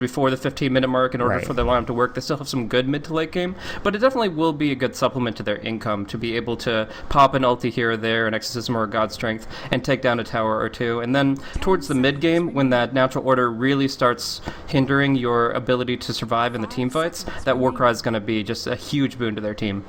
before the 15-minute mark in order Right. for their lineup to work. They still have some good mid to late game, but it definitely will be a good supplement to their income to be able to pop an ulti here or there, an exorcism or a god strength, and take down a tower or two. And then towards the mid game, when that natural order really starts hindering your ability to survive in the team fights, that Warcry is going to be just a huge boon to their team.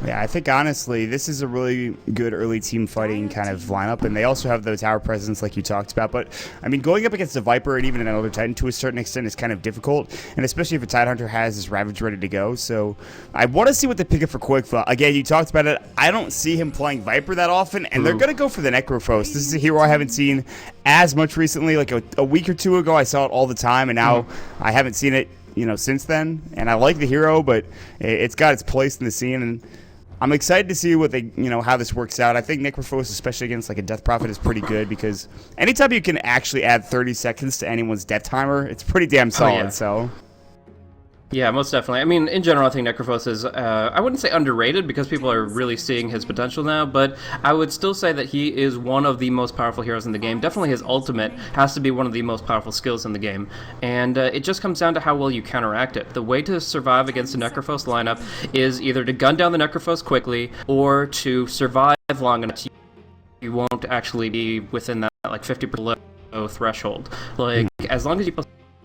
Yeah, I think honestly, this is a really good early team fighting kind of lineup, and they also have the tower presence like you talked about. But I mean, going up against a Viper and even another Titan to a certain extent is kind of difficult, and especially if a Tidehunter has his Ravage ready to go. So I want to see what they pick up for Quickfa. Again, you talked about it. I don't see him playing Viper that often, and they're going to go for the Necrophos. This is a hero I haven't seen as much recently. Like a week or two ago, I saw it all the time, and now I haven't seen it, since then. And I like the hero, but it's got its place in the scene, and I'm excited to see what they, how this works out. I think Necrophos, especially against like a Death Prophet, is pretty good because anytime you can actually add 30 seconds to anyone's death timer, it's pretty damn solid. Yeah. So. Yeah, most definitely. I mean, in general, I think Necrophos is, I wouldn't say underrated because people are really seeing his potential now, but I would still say that he is one of the most powerful heroes in the game. Definitely his ultimate has to be one of the most powerful skills in the game, and it just comes down to how well you counteract it. The way to survive against a Necrophos lineup is either to gun down the Necrophos quickly or to survive long enough you won't actually be within that like 50% low threshold. Like, as long as you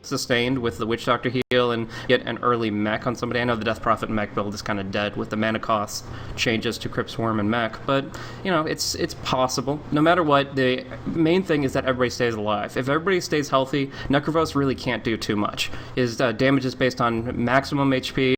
sustained with the Witch Doctor heal and get an early mech on somebody. I know the Death Prophet mech build is kind of dead with the mana cost changes to Crypt Swarm and mech, but it's possible. No matter what, the main thing is that everybody stays alive. If everybody stays healthy, Necrophos really can't do too much. His damage is based on maximum HP.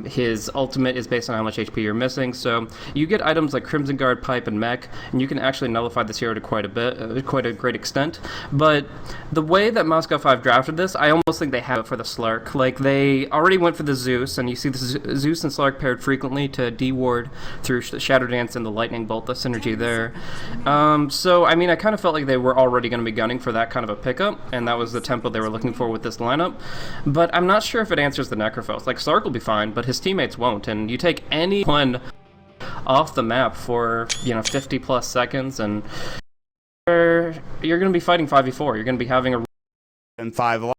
His ultimate is based on how much HP you're missing, so you get items like Crimson Guard, Pipe, and Mech, and you can actually nullify this hero to quite a great extent. But the way that Moscow 5 drafted this, I almost think they have it for the Slark. Like, they already went for the Zeus, and you see the Zeus and Slark paired frequently to D-ward through Shadow Dance and the Lightning Bolt, the synergy there. So, I mean, I kind of felt like they were already going to be gunning for that kind of a pickup, and that was the tempo they were looking for with this lineup. But I'm not sure if it answers the Necrophos. Like, Slark will be fine, but his teammates won't, and you take anyone off the map for 50 plus seconds and you're going to be fighting 5v4. You're going to be having a and 5.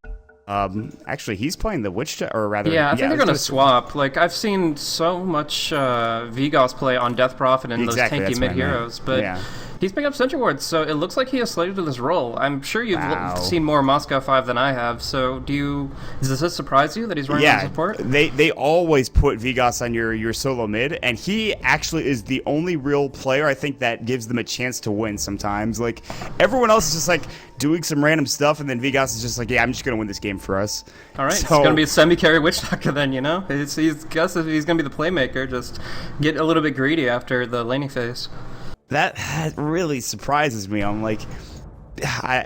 Actually, he's playing the Witch, or rather, I think they're going to swap. Like, I've seen so much Vigos play on Death Prophet and those tanky mid heroes, but he's picking up Sentry Wards, so it looks like he is slated to this role. I'm sure you've seen more Moscow 5 than I have, so does this surprise you that he's running on support? They always put Vigos on your solo mid, and he actually is the only real player, I think, that gives them a chance to win sometimes. Like, everyone else is just, like, doing some random stuff, and then Vigos is just like, I'm just going to win this game for us. All right, so, it's going to be a semi-carry Witch Doctor then, He's going to be the playmaker, just get a little bit greedy after the laning phase. That really surprises me. I'm like,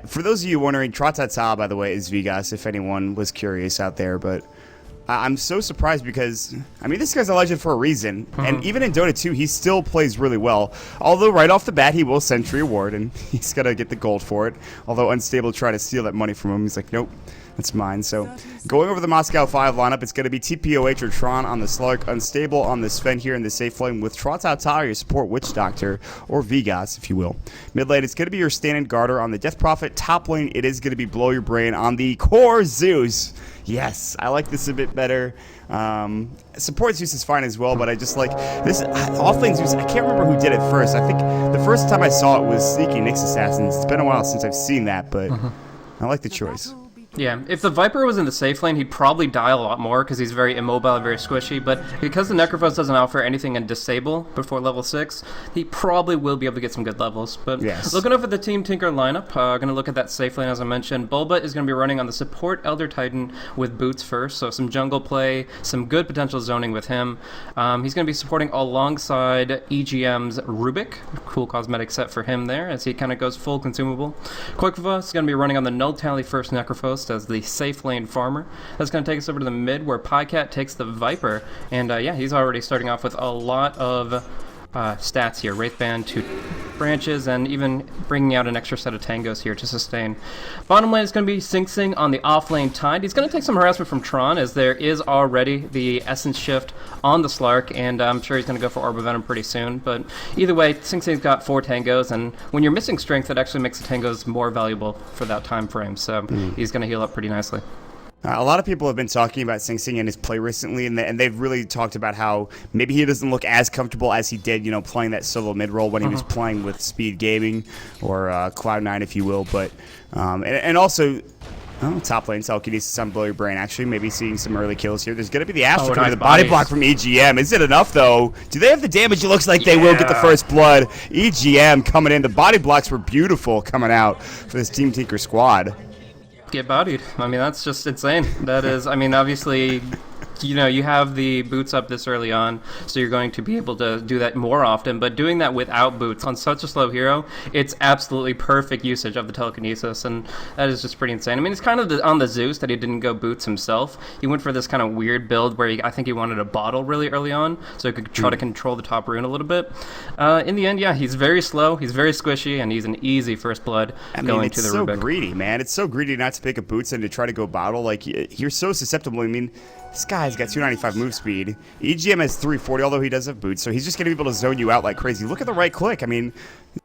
for those of you wondering, Tratata, by the way, is Vigos, if anyone was curious out there, but I'm so surprised because, I mean, this guy's a legend for a reason, and even in Dota 2, he still plays really well, although right off the bat, he will Sentry Award, and he's got to get the gold for it, although Unstable tried to steal that money from him. He's like, nope. That's mine. So, going over the Moscow 5 lineup, it's going to be TPOH or Tron on the Slark, Unstable on the Sven here in the safe lane with Tratata, your support Witch Doctor, or Vigos, if you will. Mid lane, it's going to be your standard Garter on the Death Prophet. Top lane, it is going to be Blow Your Brain on the core Zeus. Yes, I like this a bit better. Support Zeus is fine as well, but I just like this offlane Zeus. I can't remember who did it first. I think the first time I saw it was Sneaky Nyx Assassins. It's been a while since I've seen that, but I like the choice. Yeah, if the Viper was in the safe lane, he'd probably die a lot more because he's very immobile and very squishy, but because the Necrophos doesn't offer anything in Disable before level 6, he probably will be able to get some good levels. But looking over the Team Tinker lineup, going to look at that safe lane as I mentioned. Bulba is going to be running on the support Elder Titan with boots first, so some jungle play, some good potential zoning with him. He's going to be supporting alongside EGM's Rubik, cool cosmetic set for him there as he kind of goes full consumable. Quickva is going to be running on the Null Tally first Necrophos as the safe lane farmer. That's going to take us over to the mid where Pycat takes the Viper, and he's already starting off with a lot of stats here. Wraithband to branches and even bringing out an extra set of tangos here to sustain. Bottom lane is going to be Sing Sing on the off lane Tide. He's going to take some harassment from Tron, as there is already the Essence Shift on the Slark, and I'm sure he's going to go for Orb of Venom pretty soon. But either way, Sing Sing's got 4 tangos, and when you're missing strength, it actually makes the tangos more valuable for that time frame, so he's going to heal up pretty nicely. A lot of people have been talking about Sing Sing and his play recently, and they've really talked about how maybe he doesn't look as comfortable as he did, playing that solo mid role when he was playing with Speed Gaming or Cloud9, if you will. But and also, top lane telekinesis on Blow Your Brain. Actually, maybe seeing some early kills here. There's going to be the Astro coming to the body block from EGM. Is it enough though? Do they have the damage? It looks like they will get the first blood. EGM coming in. The body blocks were beautiful coming out for this Team Tinker squad. Get bodied. I mean, that's just insane. That is, I mean, obviously, you have the boots up this early on, so you're going to be able to do that more often, but doing that without boots on such a slow hero, it's absolutely perfect usage of the telekinesis, and that is just pretty insane. I mean, it's kind of on the Zeus that he didn't go boots himself. He went for this kind of weird build where I think he wanted a bottle really early on, so he could try to control the top rune a little bit. In the end, yeah, he's very slow, he's very squishy, and he's an easy first blood going to the Rubik. It's so greedy, man. It's so greedy not to pick up boots and to try to go bottle. Like, you're so susceptible. I mean, this guy's got 295 move speed. EGM has 340, although he does have boots, so he's just going to be able to zone you out like crazy. Look at the right click. I mean,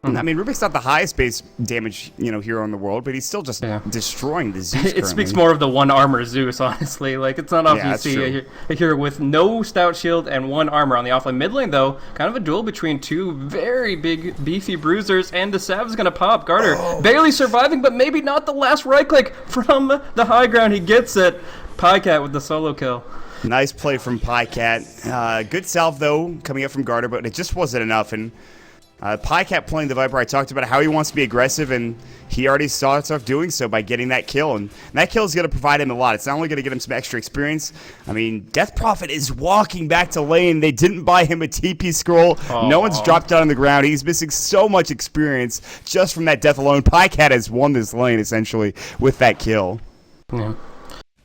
Rubik's not the highest base damage, hero in the world, but he's still just destroying the Zeus. It speaks more of the 1 armor Zeus, honestly. Like, it's not often you see a hero with no stout shield and 1 armor on the offlane. Mid lane, though, kind of a duel between 2 very big, beefy bruisers, and the Sav is going to pop. Garter barely surviving, but maybe not the last right click from the high ground. He gets it. Pycat with the solo kill. Nice play from Pycat. Good salve, though, coming up from Garter, but it just wasn't enough. And Pycat playing the Viper, I talked about how he wants to be aggressive, and he already starts off doing so by getting that kill. And that kill is going to provide him a lot. It's not only going to get him some extra experience. I mean, Death Prophet is walking back to lane. They didn't buy him a TP scroll. No one's dropped down on the ground. He's missing so much experience just from that death alone. Pycat has won this lane, essentially, with that kill. Yeah.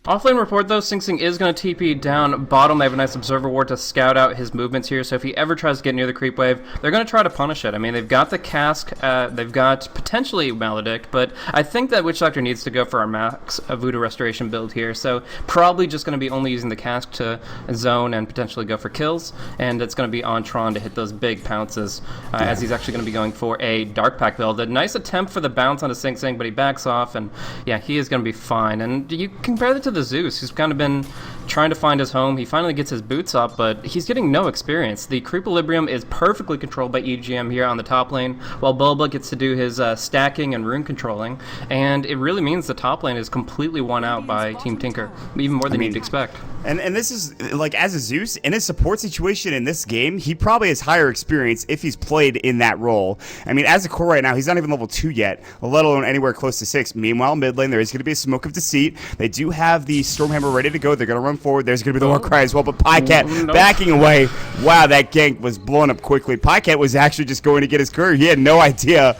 Offlane report, though, Sing Sing is going to TP down bottom. They have a nice Observer Ward to scout out his movements here, so if he ever tries to get near the creep wave, they're going to try to punish it. I mean, they've got the Cask, they've got potentially Maledict, but I think that Witch Doctor needs to go for our max Voodoo Restoration build here, so probably just going to be only using the Cask to zone and potentially go for kills, and it's going to be on Tron to hit those big pounces, as he's actually going to be going for a Dark Pack build. A nice attempt for the bounce onto Sing Sing, but he backs off, and yeah, he is going to be fine. And you compare that to the Zeus, who's kind of been trying to find his home. He finally gets his boots up, but he's getting no experience. The Creequilibrium is perfectly controlled by EGM here on the top lane, while Bulba gets to do his stacking and rune controlling, and it really means the top lane is completely won out by Team Tinker, even more than you'd expect. And this is, like, as a Zeus, in his support situation in this game, he probably has higher experience if he's played in that role. I mean, as a core right now, he's not even level 2 yet, let alone anywhere close to 6. Meanwhile, mid lane, there is going to be a Smoke of Deceit. They do have the Stormhammer ready to go. They're going to run forward. There's going to be the Warcry as well, but Pycat backing away. Wow, that gank was blown up quickly. Pycat was actually just going to get his courier. He had no idea.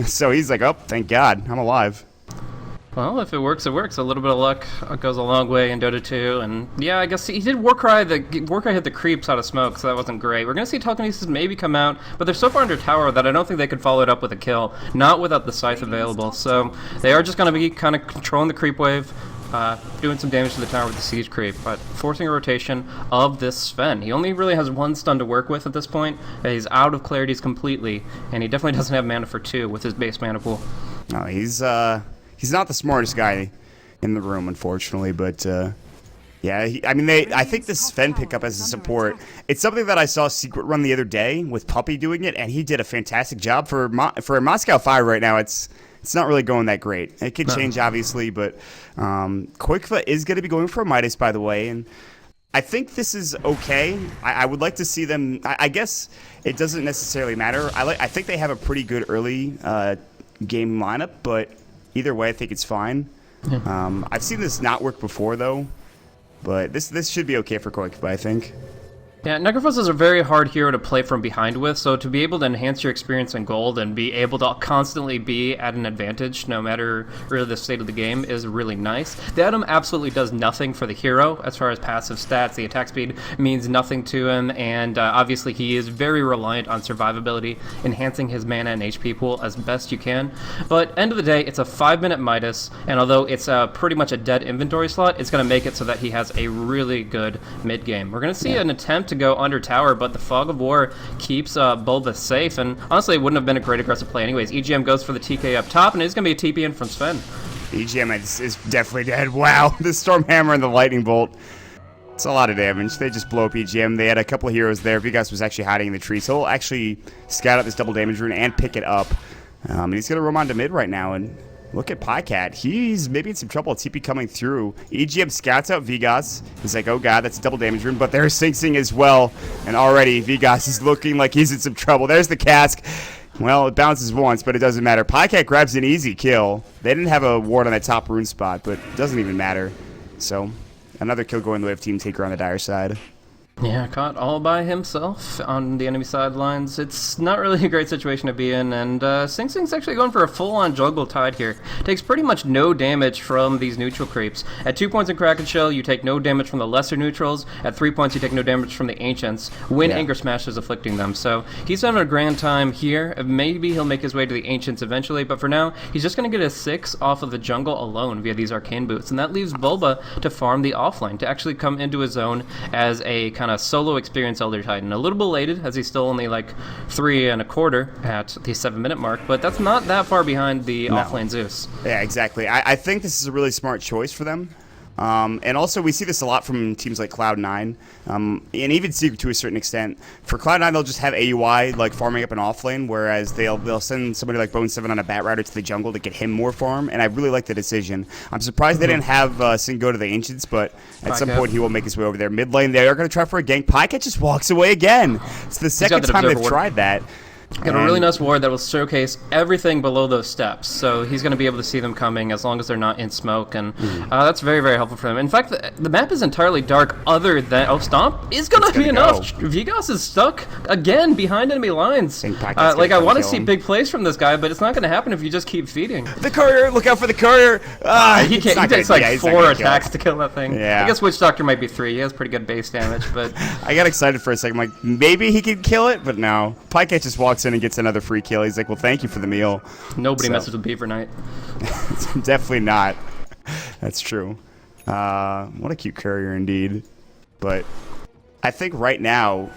So he's like, oh, thank God, I'm alive. Well, if it works, it works. A little bit of luck goes a long way in Dota 2, and yeah, I guess he did Warcry. Warcry hit the creeps out of smoke, so that wasn't great. We're going to see Telekinesis maybe come out, but they're so far under tower that I don't think they could follow it up with a kill, not without the Scythe available. So they are just going to be kind of controlling the creep wave, doing some damage to the tower with the siege creep, but forcing a rotation of this Sven. He only really has 1 stun to work with at this point. He's out of clarities completely, and he definitely doesn't have mana for 2 with his base mana pool. No, he's not the smartest guy in the room, unfortunately, but yeah, I think this Sven pickup as a support, it's something that I saw Secret run the other day with Puppy doing it, and he did a fantastic job for a Moscow 5 right now. It's not really going that great. It could change, obviously, but Koikva is going to be going for a Midas, by the way, and I think this is okay. I would like to see them. I guess it doesn't necessarily matter. I think they have a pretty good early game lineup, but either way, I think it's fine. I've seen this not work before, though, but this should be okay for Koikva, I think. Yeah, Necrophos is a very hard hero to play from behind with, so to be able to enhance your experience in gold and be able to constantly be at an advantage no matter really the state of the game is really nice. The item absolutely does nothing for the hero as far as passive stats. The attack speed means nothing to him, and obviously he is very reliant on survivability, enhancing his mana and HP pool as best you can. But end of the day, it's a 5-minute Midas, and although it's pretty much a dead inventory slot, it's going to make it so that he has a really good mid game. We're going to see an attempt to go under tower, but the Fog of War keeps Bulba safe, and honestly it wouldn't have been a great aggressive play anyways. EGM goes for the TK up top, and it's going to be a TP in from Sven. EGM is definitely dead. Wow, the Storm Hammer and the Lightning Bolt. It's a lot of damage. They just blow up EGM. They had a couple of heroes there. Vigas was actually hiding in the tree, so he'll actually scout out this double damage rune and pick it up. And he's going to roam on to mid right now, and look at Pycat. He's maybe in some trouble. TP coming through. EGM scouts out Vigas. He's like, oh god, that's a double damage rune. But there's Sing Sing as well. And already Vigas is looking like he's in some trouble. There's the cask. Well, it bounces once, but it doesn't matter. Pycat grabs an easy kill. They didn't have a ward on that top rune spot, but it doesn't even matter. So, another kill going the way of Team Taker on the Dire side. Yeah, caught all by himself on the enemy sidelines. It's not really a great situation to be in, and Sing Sing's actually going for a full-on jungle tide here. Takes pretty much no damage from these neutral creeps. At 2 points in Kraken Shell, you take no damage from the lesser neutrals. At 3 points, you take no damage from the Ancients when Anger Smash is afflicting them. So he's having a grand time here. Maybe he'll make his way to the Ancients eventually, but for now, he's just going to get a 6 off of the jungle alone via these Arcane Boots, and that leaves Bulba to farm the offlane, to actually come into his own as a kind of solo experience Elder Titan. A little belated, as he's still only like 3 1/4 at the 7-minute mark, but that's not that far behind the offlane Zeus. Yeah, exactly. I think this is a really smart choice for them. And also, we see this a lot from teams like Cloud9, and even Secret to a certain extent. For Cloud9, they'll just have AUI like farming up an offlane, whereas they'll send somebody like Bone7 on a Bat Rider to the jungle to get him more farm, and I really like the decision. I'm surprised they didn't have Sin go to the Ancients, but at some point he will make his way over there. Mid lane, they are going to try for a gank. Pycat just walks away again. It's the second time they've tried that. Got a really nice ward that will showcase everything below those steps, so he's going to be able to see them coming as long as they're not in smoke, and that's very, very helpful for them. In fact, the map is entirely dark other than... Oh, Stomp is going to be enough! Vigas is stuck again behind enemy lines. Like, I want to see big plays from this guy, but it's not going to happen if you just keep feeding. The courier! Look out for the courier! He takes like 4 attacks to kill that thing. Yeah. I guess Witch Doctor might be 3. He has pretty good base damage, but... I got excited for a second. I'm like, maybe he could kill it, but no. Pycat just walks in and gets another free kill. He's like, well, thank you for the meal. Nobody messes with Beaver Knight. Definitely not. That's true. What a cute courier indeed. But I think right now,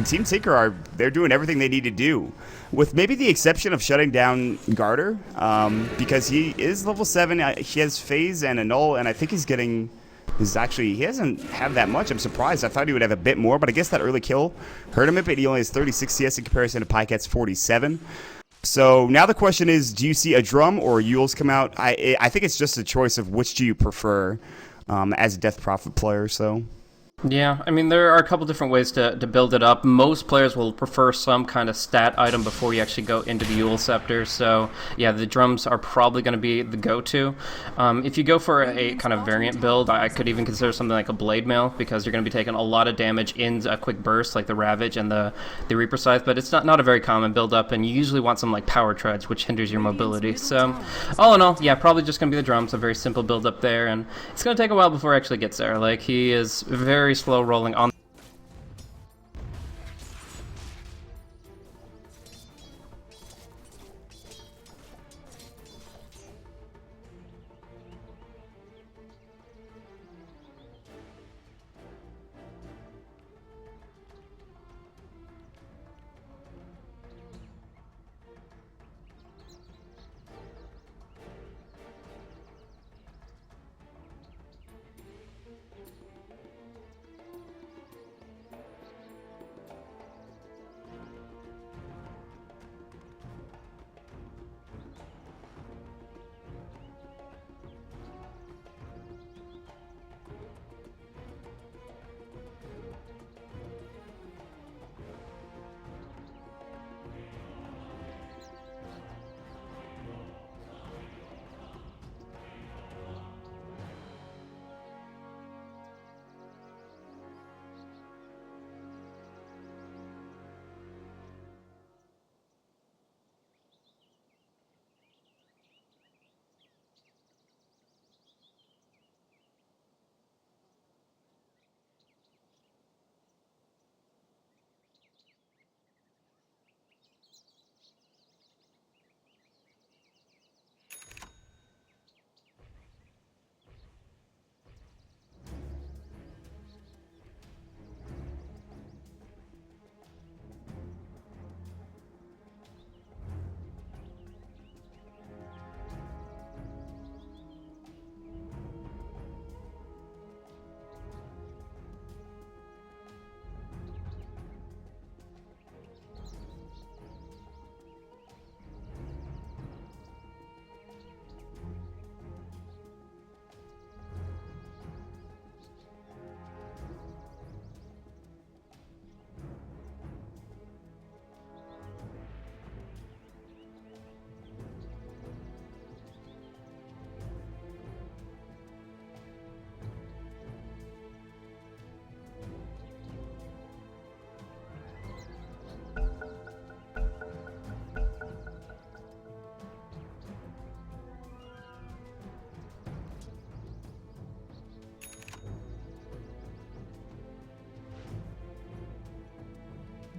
Team Taker they're doing everything they need to do. With maybe the exception of shutting down Garter, because he is level 7. He has Phase and Annul, and I think he's getting... he hasn't had that much. I'm surprised. I thought he would have a bit more, but I guess that early kill hurt him a bit. He only has 36 CS in comparison to Pycat's 47. So now the question is, do you see a drum or Yules come out? I think it's just a choice of which do you prefer as a Death Prophet player, so... Yeah, I mean, there are a couple different ways to build it up. Most players will prefer some kind of stat item before you actually go into the Yule Scepter, so yeah, the drums are probably going to be the go-to. If you go for a kind of variant build, I could even consider something like a Blade Mail, because you're going to be taking a lot of damage in a quick burst, like the Ravage and the Reaper Scythe, but it's not a very common build-up, and you usually want some like Power Treads, which hinders your mobility. So, all in all, yeah, probably just going to be the drums, a very simple build-up there, and it's going to take a while before it actually gets there. Like, he is very slow rolling on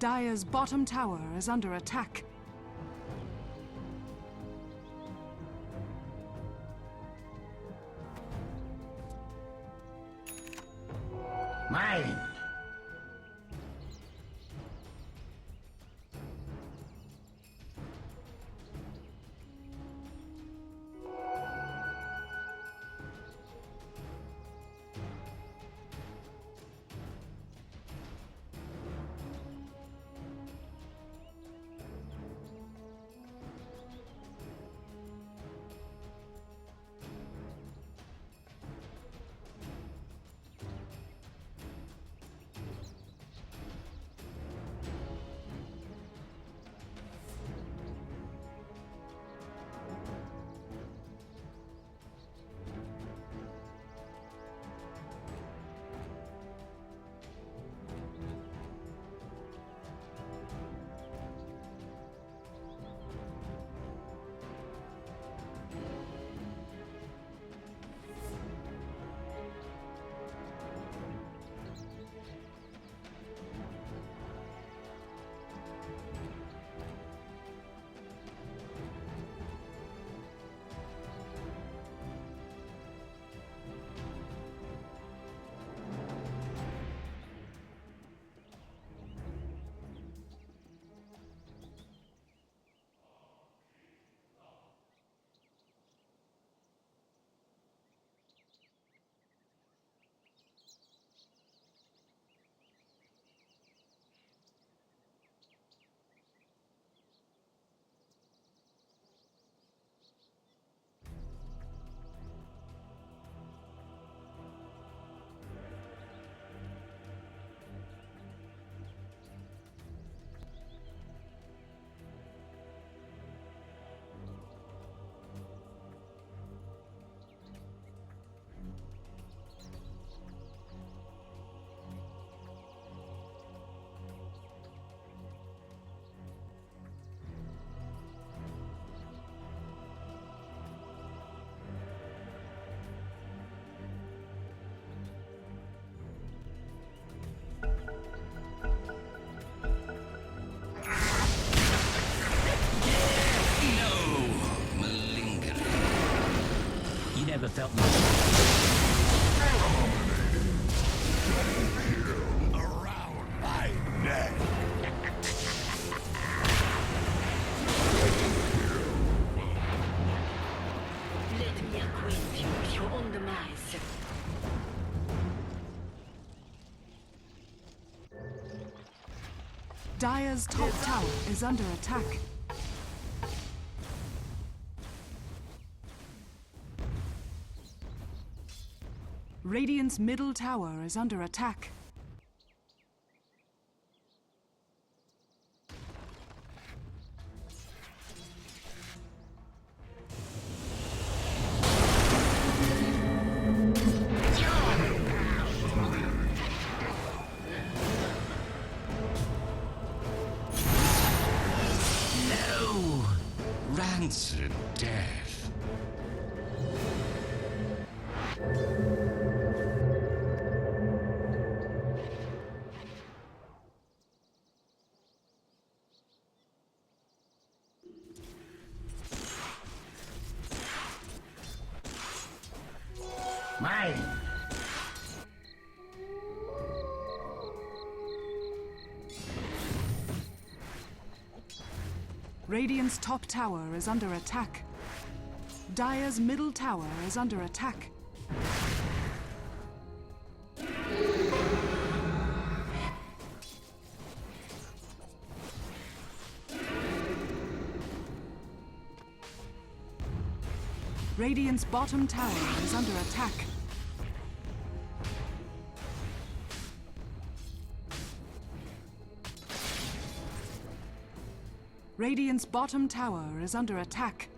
Dire's bottom tower is under attack. Mine! Never felt much. Around my neck! Let me acquaint you with your own demise. Dire's top tower is under attack. Radiant's middle tower is under attack. No! Rancid death. Mine! Radiant's top tower is under attack. Dire's middle tower is under attack. Radiant's bottom tower is under attack. Radiant's bottom tower is under attack.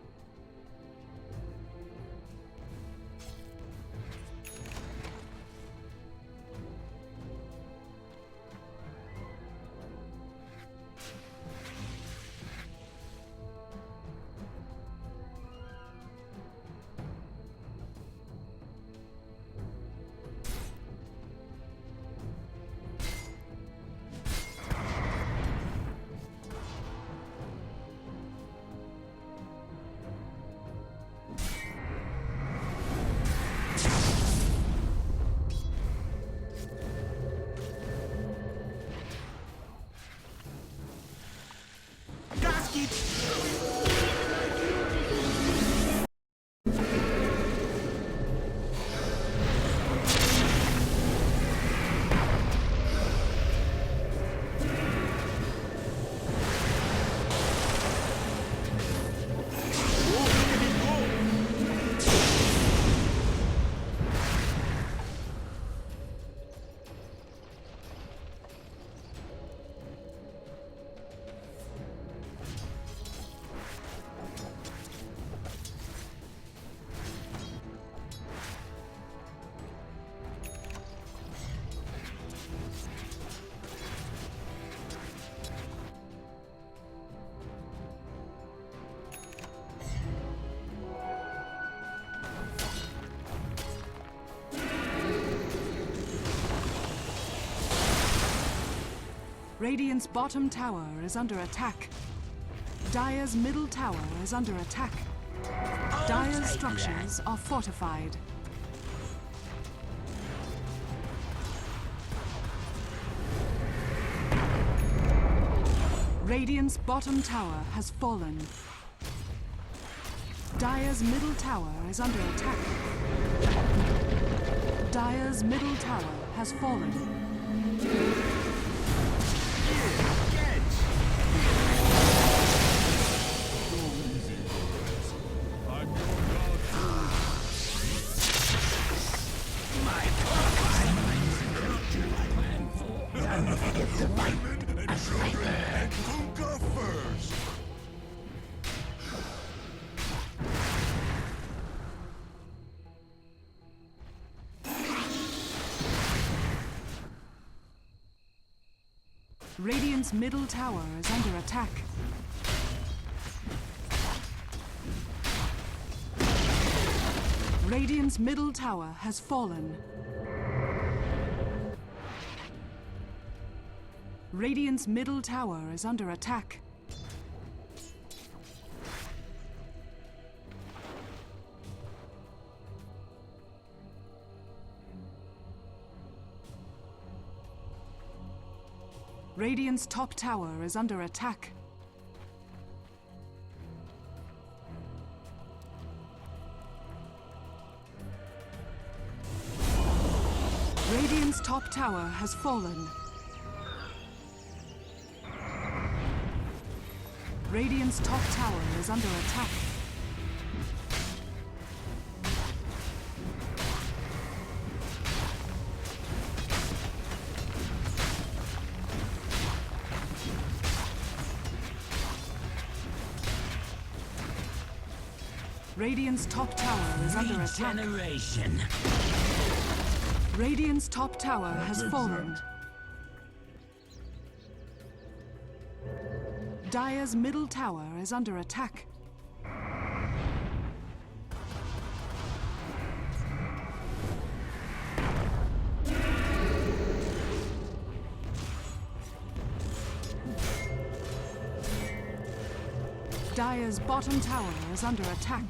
Radiant's bottom tower is under attack. Dire's middle tower is under attack. Dire's structures are fortified. Radiant's bottom tower has fallen. Dire's middle tower is under attack. Dire's middle tower has fallen. Conquer first. Radiant's middle tower is under attack. Radiant's middle tower has fallen. Radiant's middle tower is under attack. Radiant's top tower is under attack. Radiant's top tower has fallen. Radiant's top tower is under attack. Radiant's top tower is under attack. Regeneration. Radiant's top tower has fallen. Dire's middle tower is under attack. Dire's bottom tower is under attack.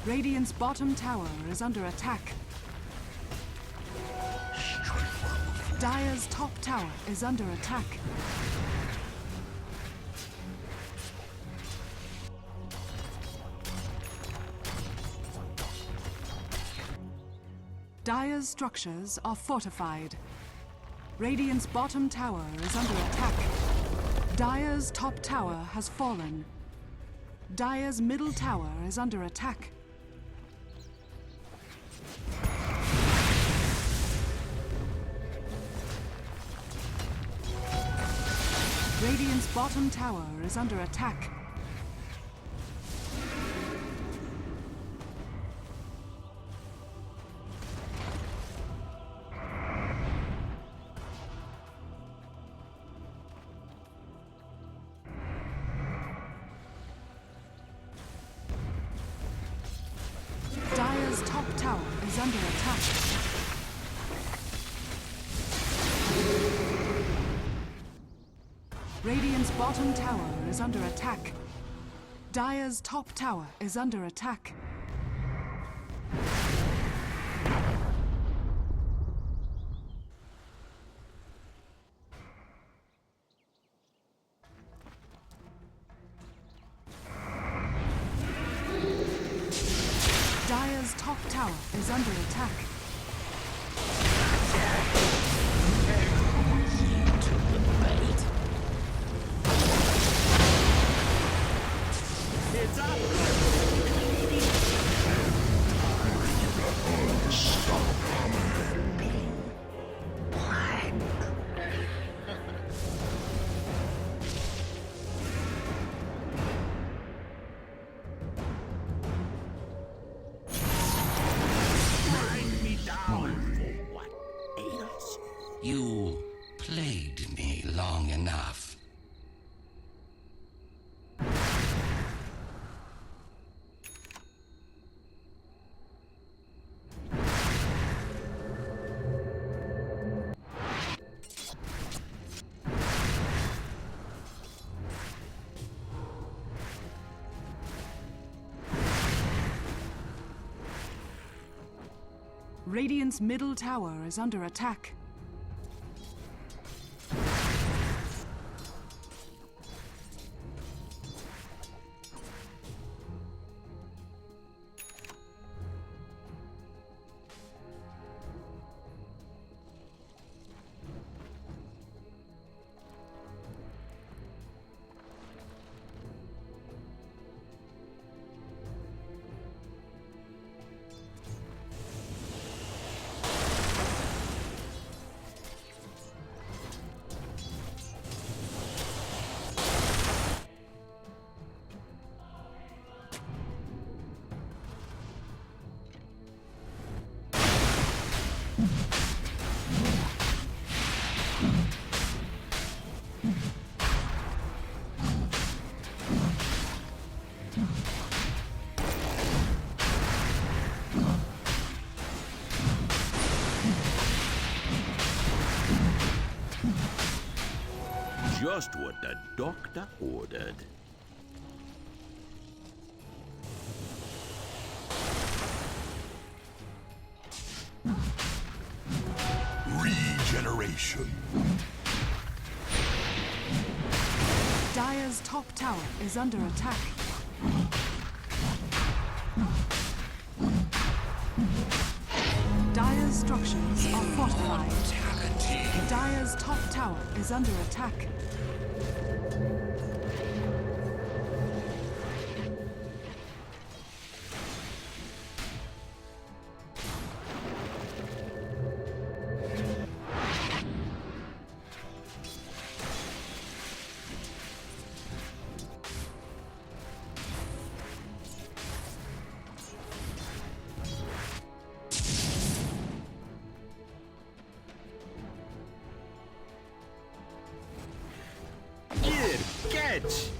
Radiant's bottom tower is under attack. Dire's top tower is under attack. Dire's structures are fortified. Radiant's bottom tower is under attack. Dire's top tower has fallen. Dire's middle tower is under attack. Radiant's bottom tower is under attack. Dire's top tower is under attack. Radiant's bottom tower is under attack. Dire's top tower is under attack. tower is under attack. Took the bait. It's up! You plagued me long enough. Radiant's middle tower is under attack. Just what the doctor ordered. Regeneration. Dire's top tower is under attack. Dire's structures are fortified. Dire's top tower is under attack. Catch!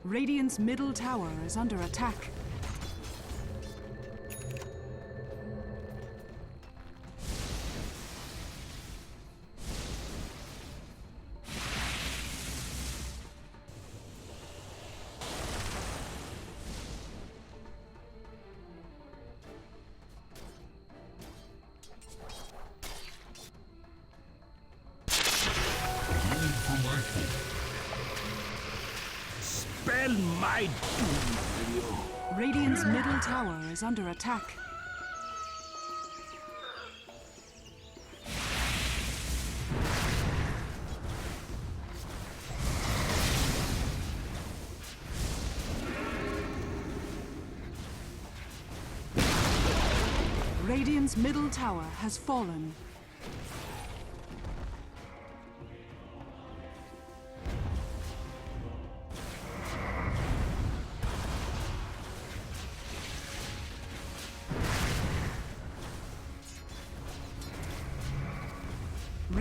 Radiant's middle tower is under attack. Spell my doom for you. Radiant's middle tower is under attack. Radiant's middle tower has fallen.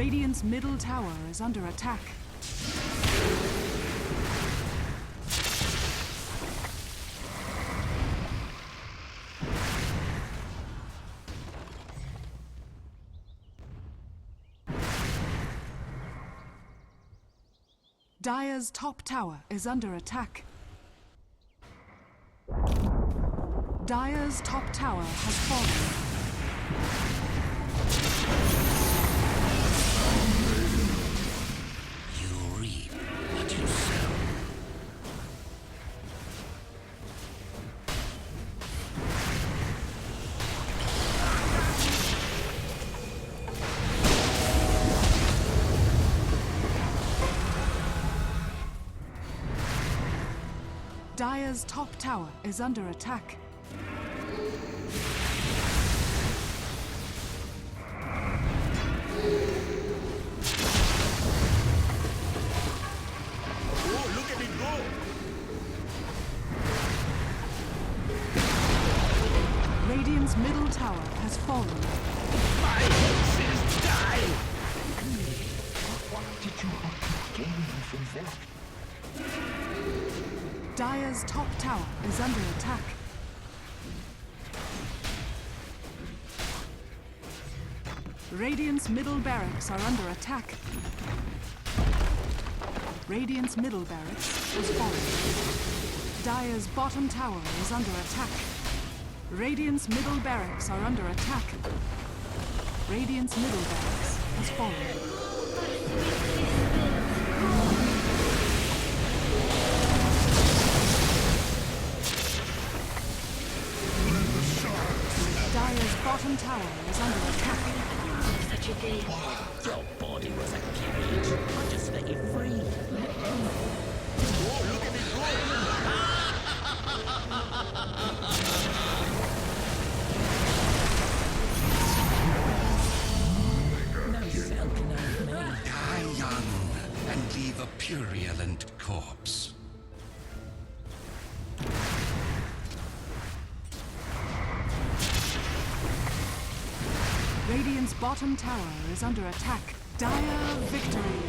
Radiant's middle tower is under attack. Dire's top tower is under attack. Dire's top tower has fallen. You reap what you sow. Dire's top tower is under attack. Oh, look at it go! Radiant's middle tower has fallen. My hexes die! What did you have to gain from that? Dire's top tower is under attack. Radiant's middle barracks are under attack. Radiant's middle barracks has fallen. Dire's bottom tower is under attack. Radiant's middle barracks are under attack. Radiant's middle barracks has fallen. Dire's bottom tower is under attack. Such a day. Your body was a cage. I just let you free. Oh, look at it go! No silken of me. Die young and leave a purulent corpse. Radiant's bottom tower is under attack. Dire victory.